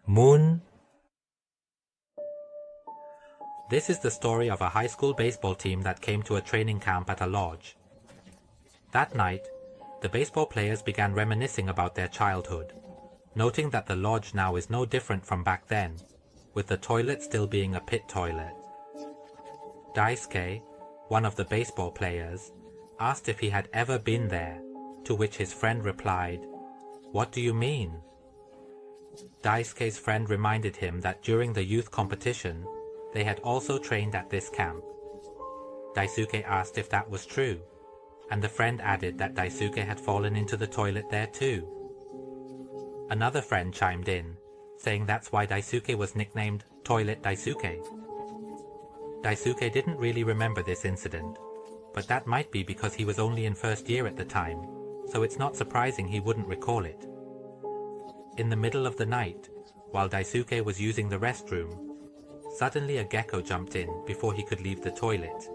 Moon. This is the story of a high school baseball team that came to a training camp at a lodge. That night, the baseball players began reminiscing about their childhood, noting that the lodge now is no different from back then, with the toilet still being a pit toilet. Daisuke, one of the baseball players, asked if he had ever been there, to which his friend replied, "What do you mean?" Daisuke's friend reminded him that during the youth competition, they had also trained at this camp. Daisuke asked if that was true, and the friend added that Daisuke had fallen into the toilet there too. Another friend chimed in, saying that's why Daisuke was nicknamed Toilet Daisuke. Daisuke didn't really remember this incident, but that might be because he was only in first year at the time, so it's not surprising he wouldn't recall it. In the middle of the night, while Daisuke was using the restroom, suddenly a gecko jumped in before he could leave the toilet,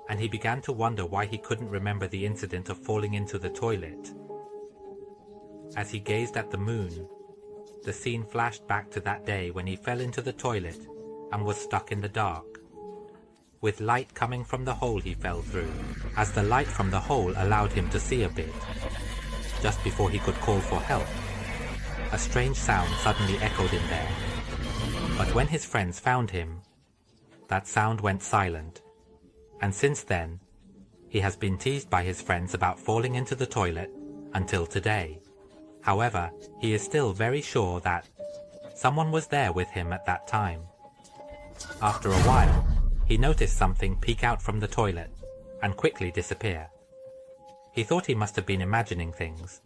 and he began to wonder why he couldn't remember the incident of falling into the toilet. As he gazed at the moon, the scene flashed back to that day when he fell into the toilet and was stuck in the dark, with light coming from the hole he fell through, as the light from the hole allowed him to see a bit. Just before he could call for help, a strange sound suddenly echoed in there, but when his friends found him, that sound went silent, and since then, he has been teased by his friends about falling into the toilet until today. However, he is still very sure that someone was there with him at that time. After a while, he noticed something peek out from the toilet and quickly disappear. He thought he must have been imagining things.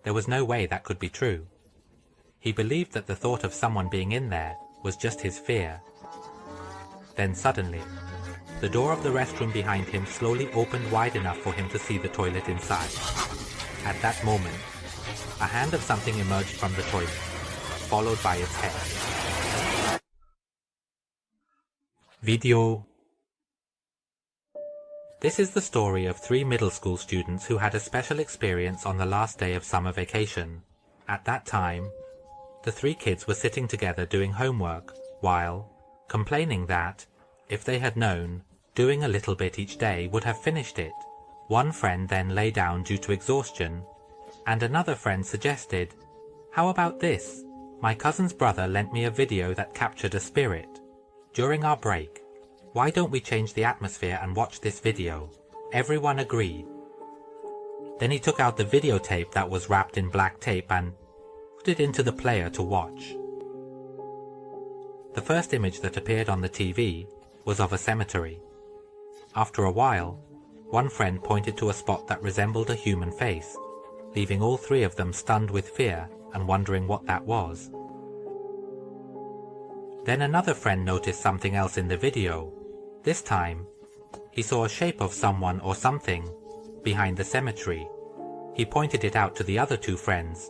There was no way that could be true. He believed that the thought of someone being in there was just his fear. Then suddenly, the door of the restroom behind him slowly opened wide enough for him to see the toilet inside. At that moment, a hand of something emerged from the toilet, followed by its head. Video. This is the story of 3 middle school students who had a special experience on the last day of summer vacation. At that time, the 3 kids were sitting together doing homework, while complaining that, if they had known, doing a little bit each day would have finished it. One friend then lay down due to exhaustion, and another friend suggested, "How about this? My cousin's brother lent me a video that captured a spirit. During our break, why don't we change the atmosphere and watch this video?" Everyone agreed. Then he took out the videotape that was wrapped in black tape and put it into the player to watch. The first image that appeared on the TV was of a cemetery. After a while, one friend pointed to a spot that resembled a human face, leaving all 3 of them stunned with fear and wondering what that was. Then another friend noticed something else in the video. This time, he saw a shape of someone or something behind the cemetery. He pointed it out to the other 2 friends,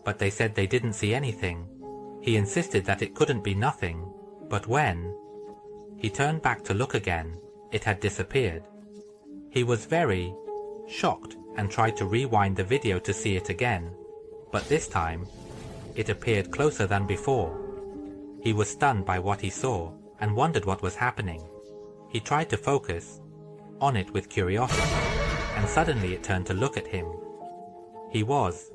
but they said they didn't see anything. He insisted that it couldn't be nothing, but when he turned back to look again, it had disappeared. He was very shocked and tried to rewind the video to see it again, but this time, it appeared closer than before. He was stunned by what he saw and wondered what was happening. He tried to focus on it with curiosity, and suddenly it turned to look at him. He was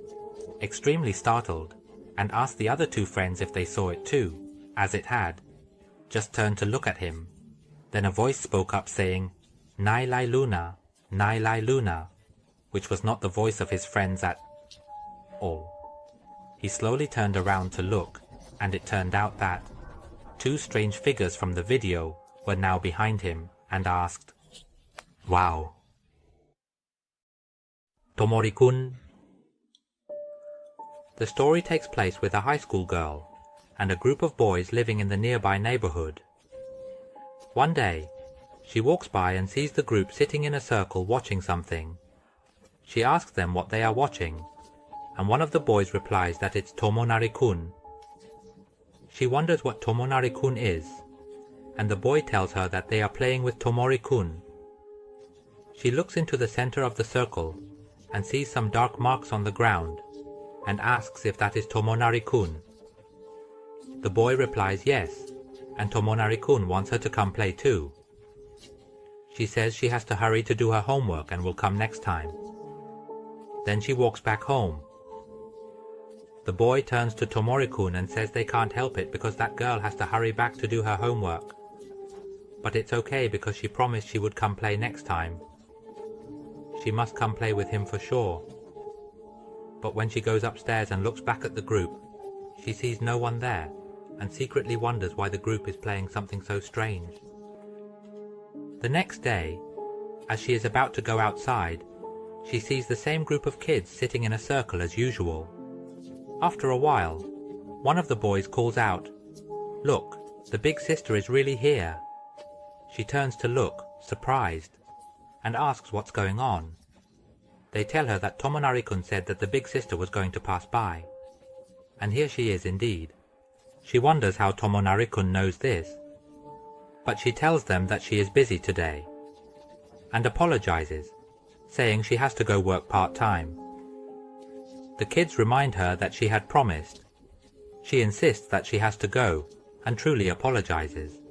extremely startled and asked the other 2 friends if they saw it too, as it had just turned to look at him. Then a voice spoke up saying, "Nai Lai Luna, Nai Lai Luna," which was not the voice of his friends at all. He slowly turned around to look, and it turned out that 2 strange figures from the video were now behind him and asked, "Wow." Tomori-kun. The story takes place with a high school girl and a group of boys living in the nearby neighborhood. One day, she walks by and sees the group sitting in a circle watching something. She asks them what they are watching, and one of the boys replies that it's Tomonari-kun. She wonders what Tomonari-kun is, and the boy tells her that they are playing with Tomori-kun. She looks into the center of the circle and sees some dark marks on the ground, and asks if that is Tomonari-kun. The boy replies yes, and Tomonari-kun wants her to come play too. She says she has to hurry to do her homework and will come next time. Then she walks back home. The boy turns to Tomori-kun and says they can't help it because that girl has to hurry back to do her homework. But it's okay because she promised she would come play next time. She must come play with him for sure. But when she goes upstairs and looks back at the group, she sees no one there and secretly wonders why the group is playing something so strange. The next day, as she is about to go outside, she sees the same group of kids sitting in a circle as usual. After a while, one of the boys calls out, "Look, the big sister is really here." She turns to look, surprised, and asks what's going on. They tell her that Tomonari-kun said that the big sister was going to pass by. And here she is indeed. She wonders how Tomonari-kun knows this. But she tells them that she is busy today, and apologizes, saying she has to go work part-time. The kids remind her that she had promised. She insists that she has to go, and truly apologizes,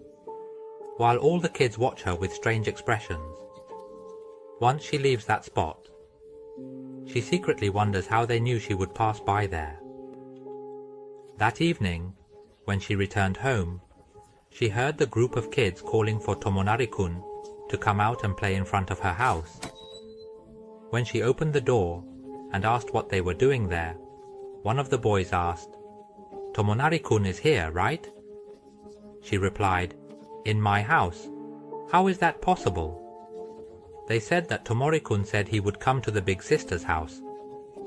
while all the kids watch her with strange expressions. Once she leaves that spot, she secretly wonders how they knew she would pass by there. That evening, when she returned home, she heard the group of kids calling for Tomonari-kun to come out and play in front of her house. When she opened the door and asked what they were doing there, one of the boys asked, "Tomonari-kun is here, right?" She replied, "In my house. How is that possible?" They said that Tomori-kun said he would come to the big sister's house.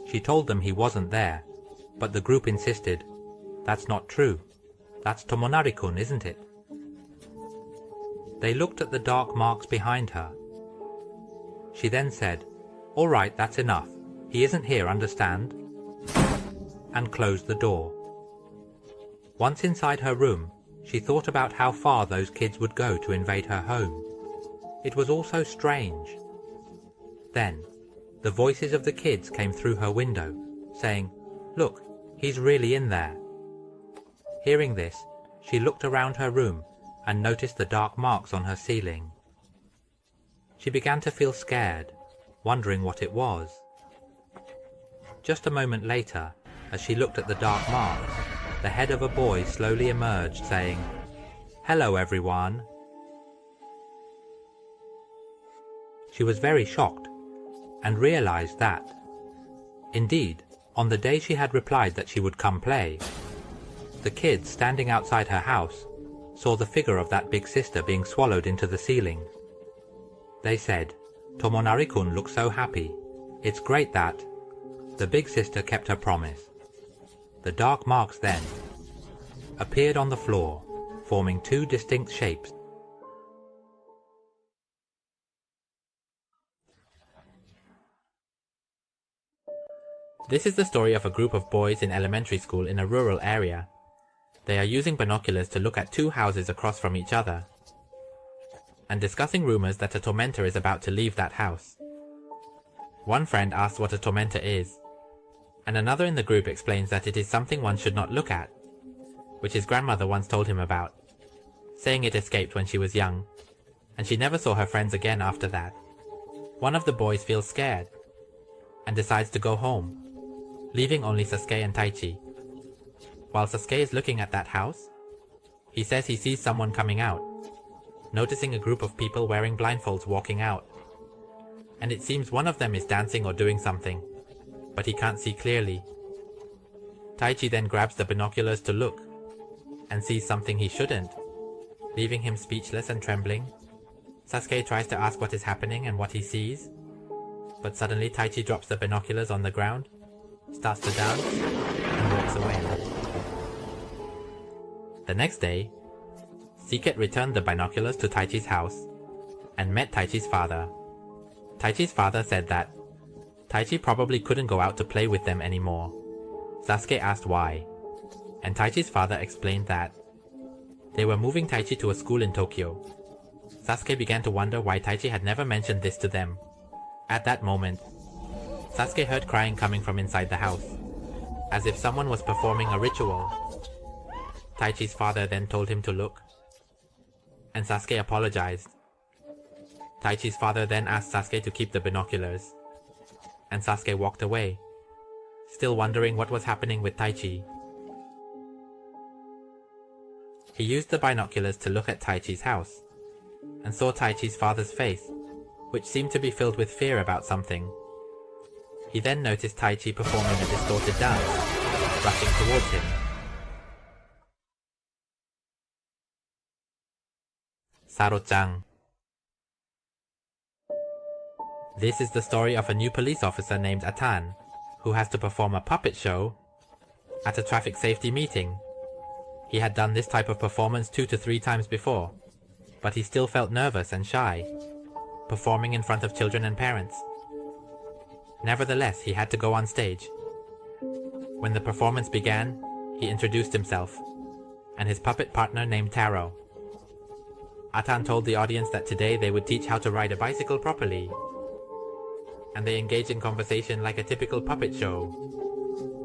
She told them he wasn't there, but the group insisted, "That's not true. That's Tomonari-kun, isn't it?" They looked at the dark marks behind her. She then said, "All right, that's enough. He isn't here, understand?" and closed the door. Once inside her room, she thought about how far those kids would go to invade her home. It was all so strange. Then, the voices of the kids came through her window, saying, "Look, he's really in there." Hearing this, she looked around her room and noticed the dark marks on her ceiling. She began to feel scared, wondering what it was. Just a moment later, as she looked at the dark marks, the head of a boy slowly emerged, saying, "Hello, everyone." She was very shocked, and realized that, indeed, on the day she had replied that she would come play, the kids standing outside her house saw the figure of that big sister being swallowed into the ceiling. They said, "Tomonari-kun looks so happy. It's great that..." The big sister kept her promise. The dark marks then appeared on the floor, forming two distinct shapes. This is the story of a group of boys in elementary school in a rural area. They are using binoculars to look at two houses across from each other, and discussing rumors that a tormentor is about to leave that house. One friend asks what a tormentor is, and another in the group explains that it is something one should not look at, which his grandmother once told him about, saying it escaped when she was young, and she never saw her friends again after that. One of the boys feels scared, and decides to go home, leaving only Sasuke and Taichi. While Sasuke is looking at that house, he says he sees someone coming out, noticing a group of people wearing blindfolds walking out, and it seems one of them is dancing or doing something, but he can't see clearly. Taichi then grabs the binoculars to look, and sees something he shouldn't, leaving him speechless and trembling. Sasuke tries to ask what is happening and what he sees, but suddenly Taichi drops the binoculars on the ground, starts to dance, and walks away. The next day, Seeket returned the binoculars to Taichi's house, and met Taichi's father. Taichi's father said that Taichi probably couldn't go out to play with them anymore. Sasuke asked why, and Taichi's father explained that they were moving Taichi to a school in Tokyo. Sasuke began to wonder why Taichi had never mentioned this to them. At that moment, Sasuke heard crying coming from inside the house, as if someone was performing a ritual. Taichi's father then told him to look, and Sasuke apologized. Taichi's father then asked Sasuke to keep the binoculars, and Sasuke walked away, still wondering what was happening with Taichi. He used the binoculars to look at Taichi's house, and saw Taichi's father's face, which seemed to be filled with fear about something. He then noticed Taichi performing a distorted dance, rushing towards him. Saro-chan. This is the story of a new police officer named Atan, who has to perform a puppet show at a traffic safety meeting. He had done this type of performance 2 to 3 times before, but he still felt nervous and shy, performing in front of children and parents. Nevertheless, he had to go on stage. When the performance began, he introduced himself, and his puppet partner named Taro. Atan told the audience that today they would teach how to ride a bicycle properly, and they engaged in conversation like a typical puppet show.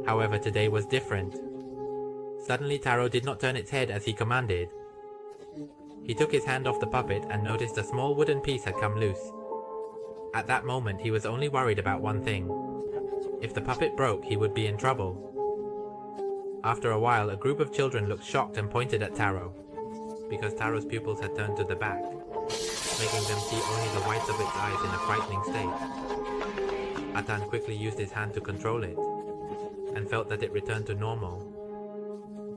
However, today was different. Suddenly Taro did not turn its head as he commanded. He took his hand off the puppet and noticed a small wooden piece had come loose. At that moment he was only worried about one thing. If the puppet broke, he would be in trouble. After a while, a group of children looked shocked and pointed at Taro, because Taro's pupils had turned to the back, making them see only the whites of its eyes in a frightening state. Atan quickly used his hand to control it, and felt that it returned to normal.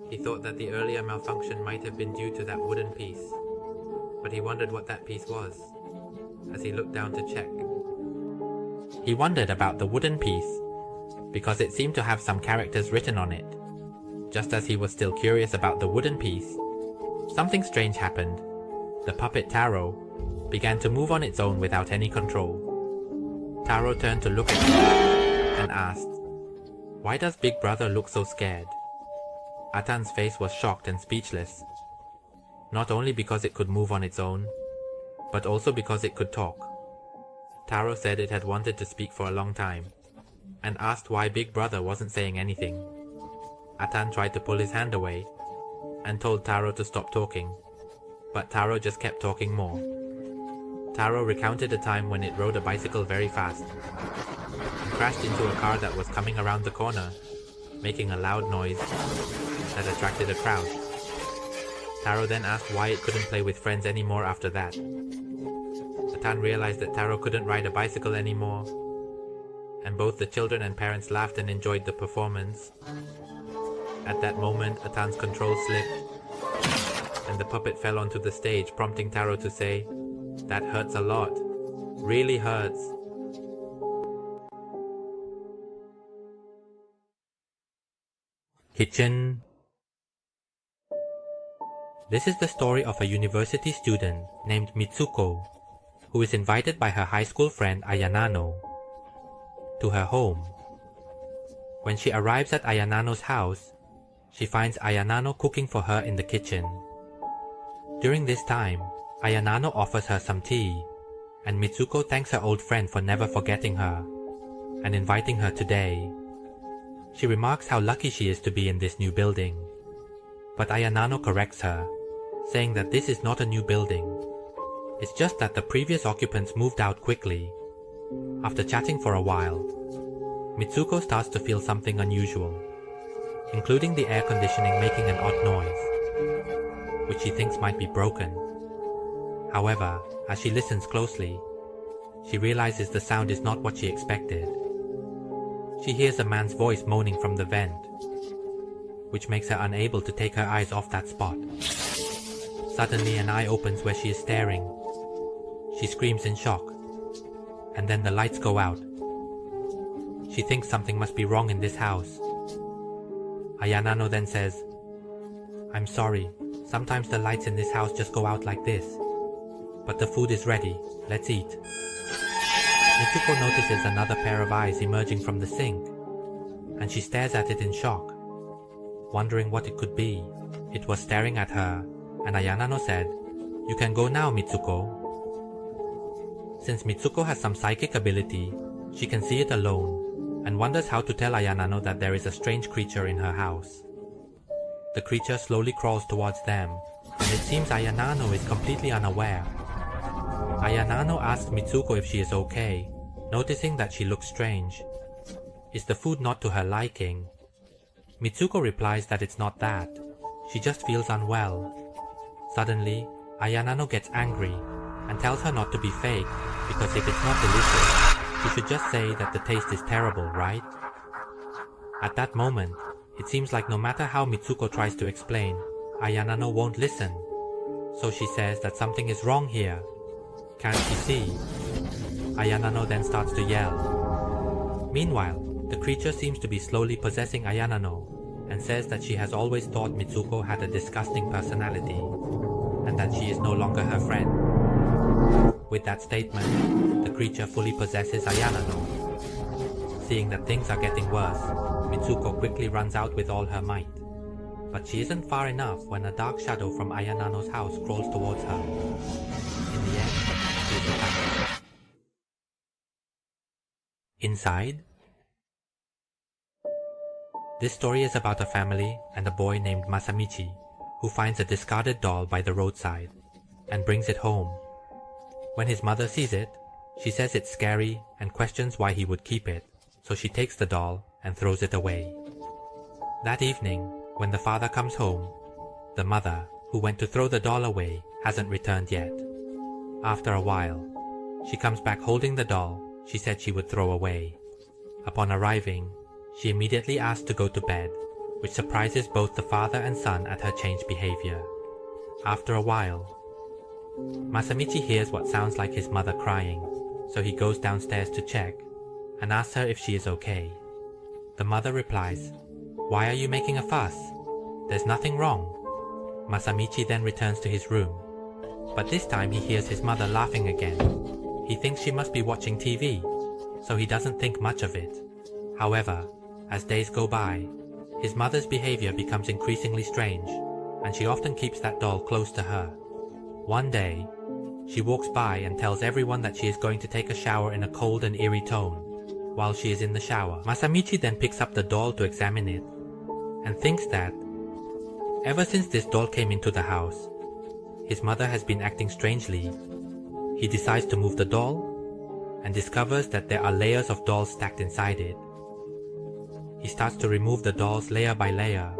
He thought that the earlier malfunction might have been due to that wooden piece, but he wondered what that piece was, as he looked down to check. He wondered about the wooden piece, because it seemed to have some characters written on it. Just as he was still curious about the wooden piece, something strange happened. The puppet Taro began to move on its own without any control. Taro turned to look at him and asked, "Why does Big Brother look so scared?" Atan's face was shocked and speechless, not only because it could move on its own, but also because it could talk. Taro said it had wanted to speak for a long time, and asked why Big Brother wasn't saying anything. Atan tried to pull his hand away, and told Taro to stop talking, but Taro just kept talking more. Taro recounted a time when it rode a bicycle very fast, and crashed into a car that was coming around the corner, making a loud noise that attracted a crowd. Taro then asked why it couldn't play with friends anymore after that. Atan realized that Taro couldn't ride a bicycle anymore, and both the children and parents laughed and enjoyed the performance. At that moment, Atan's control slipped, and the puppet fell onto the stage, prompting Taro to say, "That hurts a lot. Really hurts." Kitchen. This is the story of a university student named Mitsuko, who is invited by her high school friend Ayanano to her home. When she arrives at Ayanano's house, she finds Ayanano cooking for her in the kitchen. During this time, Ayanano offers her some tea, and Mitsuko thanks her old friend for never forgetting her and inviting her today. She remarks how lucky she is to be in this new building, but Ayanano corrects her, saying that this is not a new building. It's just that the previous occupants moved out quickly. After chatting for a while, Mitsuko starts to feel something unusual, including the air conditioning making an odd noise, which she thinks might be broken. However, as she listens closely, she realizes the sound is not what she expected. She hears a man's voice moaning from the vent, which makes her unable to take her eyes off that spot. Suddenly an eye opens where she is staring. She screams in shock, and then the lights go out. She thinks something must be wrong in this house. Ayanano then says, "I'm sorry, sometimes the lights in this house just go out like this. But the food is ready, let's eat." Mitsuko notices another pair of eyes emerging from the sink, and she stares at it in shock, wondering what it could be. It was staring at her, and Ayanano said, "You can go now, Mitsuko." Since Mitsuko has some psychic ability, she can see it alone, and wonders how to tell Ayanano that there is a strange creature in her house. the creature slowly crawls towards them, and it seems Ayanano is completely unaware. Ayanano asks Mitsuko if she is okay, noticing that she looks strange. Is the food not to her liking? Mitsuko replies that it's not that. She just feels unwell. Suddenly, Ayanano gets angry and tells her not to be fake, because if it's not delicious, she should just say that the taste is terrible, right? At that moment, it seems like no matter how Mitsuko tries to explain, Ayanano won't listen. So she says that something is wrong here. Can't she see? Ayanano then starts to yell. Meanwhile, the creature seems to be slowly possessing Ayanano and says that she has always thought Mitsuko had a disgusting personality and that she is no longer her friend. With that statement, the creature fully possesses Ayanano. Seeing that things are getting worse, Mitsuko quickly runs out with all her might. But she isn't far enough when a dark shadow from Ayanano's house crawls towards her. In the end, she is attacked. Inside? This story is about a family and a boy named Masamichi who finds a discarded doll by the roadside and brings it home. When his mother sees it, she says it's scary and questions why he would keep it, so she takes the doll and throws it away. That evening, when the father comes home, the mother, who went to throw the doll away, hasn't returned yet. After a while, she comes back holding the doll she said she would throw away. Upon arriving, she immediately asks to go to bed, which surprises both the father and son at her changed behavior. After a while, Masamichi hears what sounds like his mother crying, so he goes downstairs to check and asks her if she is okay. The mother replies, "Why are you making a fuss? There's nothing wrong." Masamichi then returns to his room, but this time he hears his mother laughing again. He thinks she must be watching TV, so he doesn't think much of it. However, as days go by, his mother's behavior becomes increasingly strange, and she often keeps that doll close to her. One day, she walks by and tells everyone that she is going to take a shower in a cold and eerie tone. While she is in the shower, Masamichi then picks up the doll to examine it, and thinks that, ever since this doll came into the house, his mother has been acting strangely. He decides to move the doll, and discovers that there are layers of dolls stacked inside it. He starts to remove the dolls layer by layer,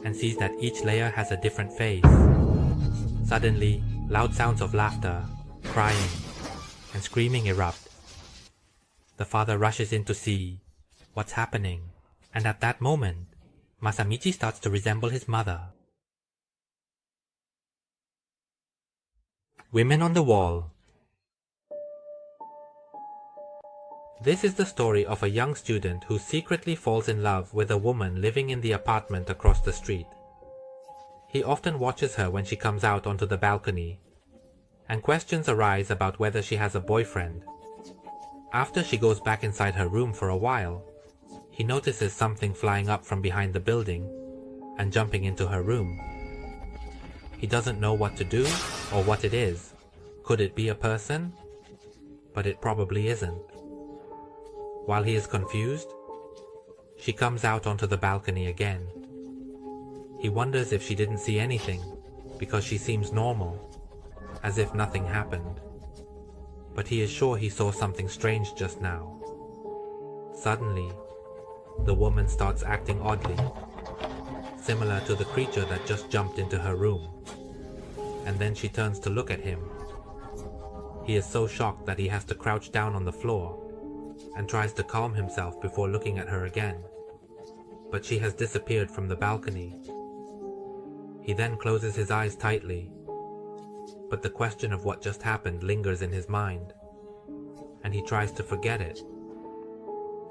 and sees that each layer has a different face. Suddenly, loud sounds of laughter, crying, and screaming erupt. The father rushes in to see what's happening, and at that moment, Masamichi starts to resemble his mother. Women on the Wall. This is the story of a young student who secretly falls in love with a woman living in the apartment across the street. He often watches her when she comes out onto the balcony, and questions arise about whether she has a boyfriend. After she goes back inside her room for a while, he notices something flying up from behind the building and jumping into her room. He doesn't know what to do or what it is. Could it be a person? But it probably isn't. While he is confused, she comes out onto the balcony again. He wonders if she didn't see anything, because she seems normal, as if nothing happened. But he is sure he saw something strange just now. Suddenly, the woman starts acting oddly, similar to the creature that just jumped into her room. And then she turns to look at him. He is so shocked that he has to crouch down on the floor and tries to calm himself before looking at her again. But she has disappeared from the balcony. He then closes his eyes tightly, but the question of what just happened lingers in his mind, and he tries to forget it.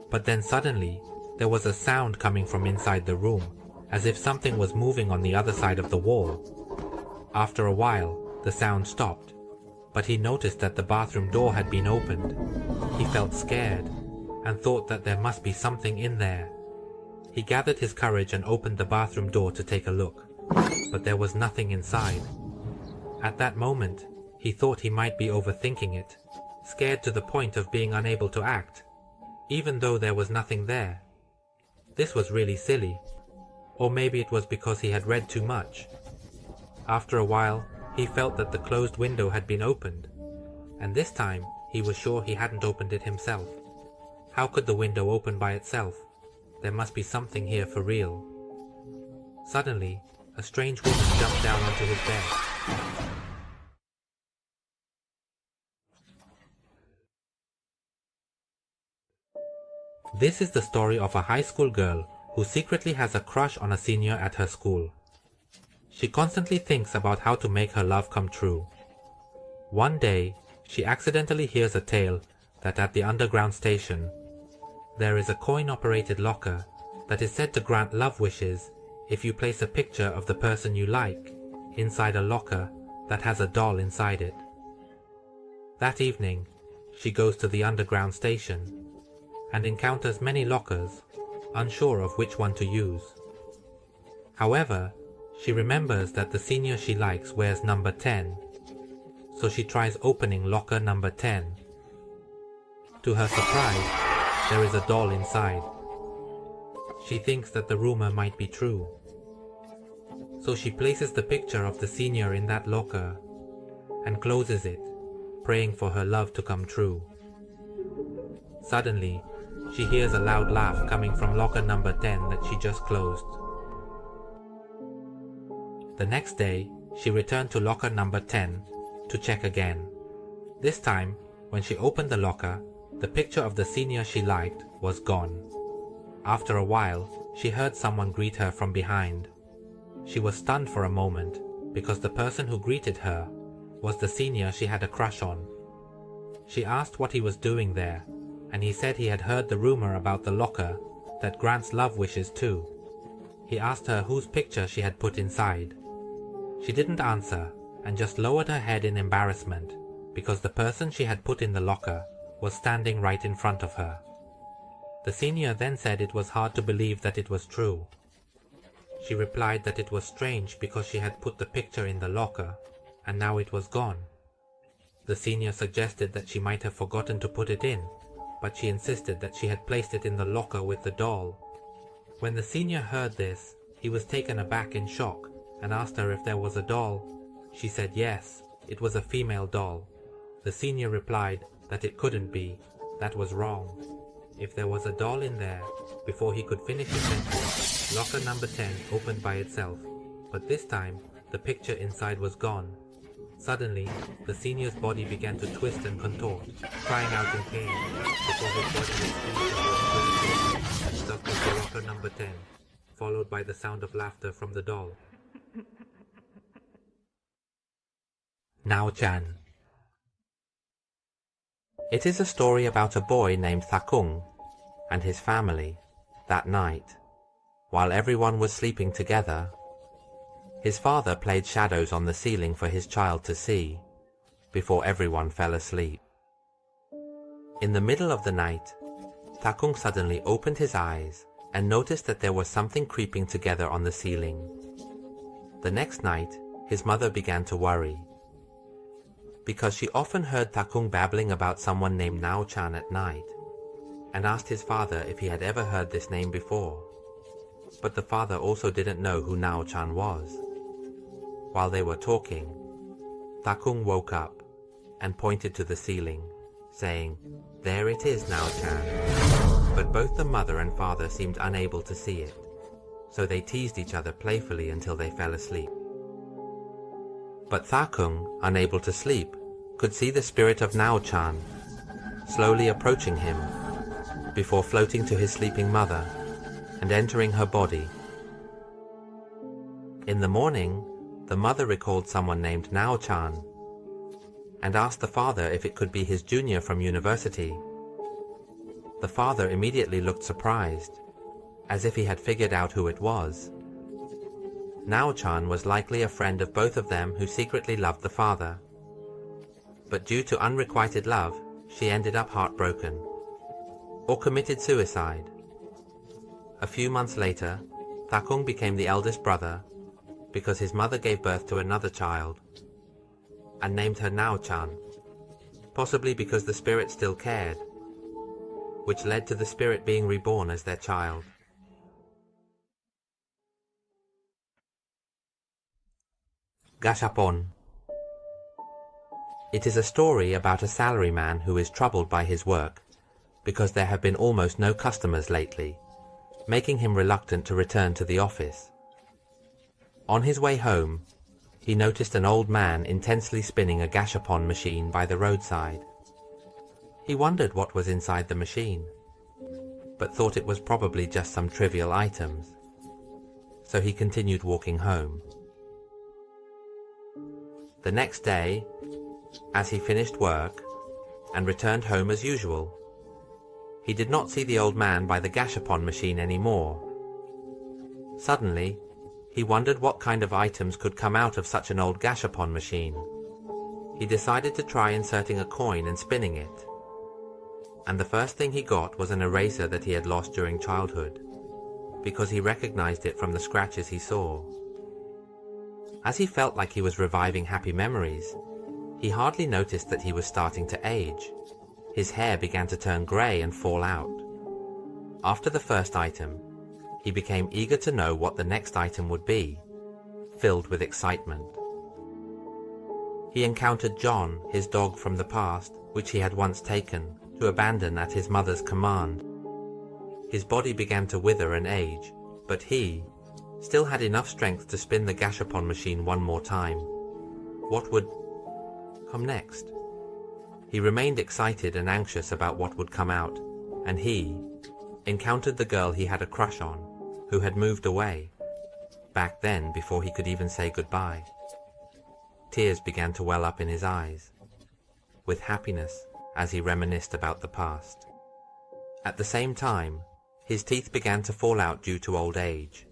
But then suddenly, there was a sound coming from inside the room, as if something was moving on the other side of the wall. After a while, the sound stopped, but he noticed that the bathroom door had been opened. He felt scared, and thought that there must be something in there. He gathered his courage and opened the bathroom door to take a look, but there was nothing inside. At that moment, he thought he might be overthinking it, scared to the point of being unable to act, even though there was nothing there. This was really silly. Or maybe it was because he had read too much. After a while, he felt that the closed window had been opened, and this time he was sure he hadn't opened it himself. How could the window open by itself? There must be something here for real. Suddenly, a strange woman jumped down onto his bed. This is the story of a high school girl who secretly has a crush on a senior at her school. She constantly thinks about how to make her love come true. One day, she accidentally hears a tale that at the underground station, there is a coin-operated locker that is said to grant love wishes if you place a picture of the person you like inside a locker that has a doll inside it. That evening, she goes to the underground station and encounters many lockers, unsure of which one to use. However, she remembers that the senior she likes wears number 10, so she tries opening locker number 10. To her surprise, there is a doll inside. She thinks that the rumor might be true. So she places the picture of the senior in that locker and closes it, praying for her love to come true. Suddenly, she hears a loud laugh coming from locker number 10 that she just closed. The next day, she returned to locker number 10 to check again. This time, when she opened the locker, the picture of the senior she liked was gone. After a while, she heard someone greet her from behind. She was stunned for a moment because the person who greeted her was the senior she had a crush on. She asked what he was doing there, and he said he had heard the rumor about the locker that grants love wishes too. He asked her whose picture she had put inside. She didn't answer and just lowered her head in embarrassment because the person she had put in the locker was standing right in front of her. The senior then said it was hard to believe that it was true. She replied that it was strange because she had put the picture in the locker and now it was gone. The senior suggested that she might have forgotten to put it in, but she insisted that she had placed it in the locker with the doll. When the senior heard this, he was taken aback in shock and asked her if there was a doll. She said yes, it was a female doll. The senior replied that it couldn't be, that was wrong. If there was a doll in there, before he could finish his sentence, locker number 10 opened by itself, but this time the picture inside was gone. Suddenly, the senior's body began to twist and contort, crying out in pain, before his body was stuck into locker number 10, followed by the sound of laughter from the doll. Nao-chan. It is a story about a boy named Thakung and his family that night, while everyone was sleeping together. His father played shadows on the ceiling for his child to see, before everyone fell asleep. In the middle of the night, Thakung suddenly opened his eyes and noticed that there was something creeping together on the ceiling. The next night, his mother began to worry, because she often heard Thakung babbling about someone named Nao-chan at night, and asked his father if he had ever heard this name before. But the father also didn't know who Nao-chan was. While they were talking, Thakung woke up and pointed to the ceiling, saying, "There it is, Nao-chan." But both the mother and father seemed unable to see it, so they teased each other playfully until they fell asleep. But Thakung, unable to sleep, could see the spirit of Nao-chan slowly approaching him before floating to his sleeping mother and entering her body. In the morning, the mother recalled someone named Nao-chan and asked the father if it could be his junior from university. The father immediately looked surprised, as if he had figured out who it was. Nao-chan was likely a friend of both of them who secretly loved the father. But due to unrequited love, she ended up heartbroken, or committed suicide. A few months later, Thakung became the eldest brother because his mother gave birth to another child and named her Nao-chan, possibly because the spirit still cared, which led to the spirit being reborn as their child. Gashapon. It is a story about a salaryman who is troubled by his work because there have been almost no customers lately, making him reluctant to return to the office. On his way home, he noticed an old man intensely spinning a gashapon machine by the roadside. He wondered what was inside the machine, but thought it was probably just some trivial items, so he continued walking home. The next day, as he finished work and returned home as usual, he did not see the old man by the gashapon machine anymore. Suddenly, he wondered what kind of items could come out of such an old gashapon machine. He decided to try inserting a coin and spinning it, and the first thing he got was an eraser that he had lost during childhood, because he recognized it from the scratches he saw. As he felt like he was reviving happy memories, he hardly noticed that he was starting to age. His hair began to turn grey and fall out. After the first item, he became eager to know what the next item would be, filled with excitement. He encountered John, his dog from the past, which he had once taken to abandon at his mother's command. His body began to wither and age, but he still had enough strength to spin the gashapon machine one more time. What would come next? He remained excited and anxious about what would come out, and he encountered the girl he had a crush on, who had moved away, back then before he could even say goodbye. Tears began to well up in his eyes, with happiness as he reminisced about the past. At the same time, his teeth began to fall out due to old age.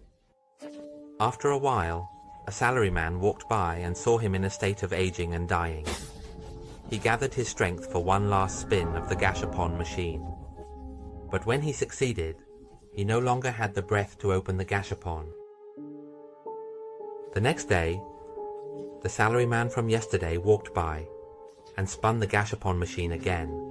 After a while, a salaryman walked by and saw him in a state of aging and dying. He gathered his strength for one last spin of the gashapon machine. But when he succeeded, he no longer had the breath to open the gashapon. The next day, the salaryman from yesterday walked by and spun the gashapon machine again.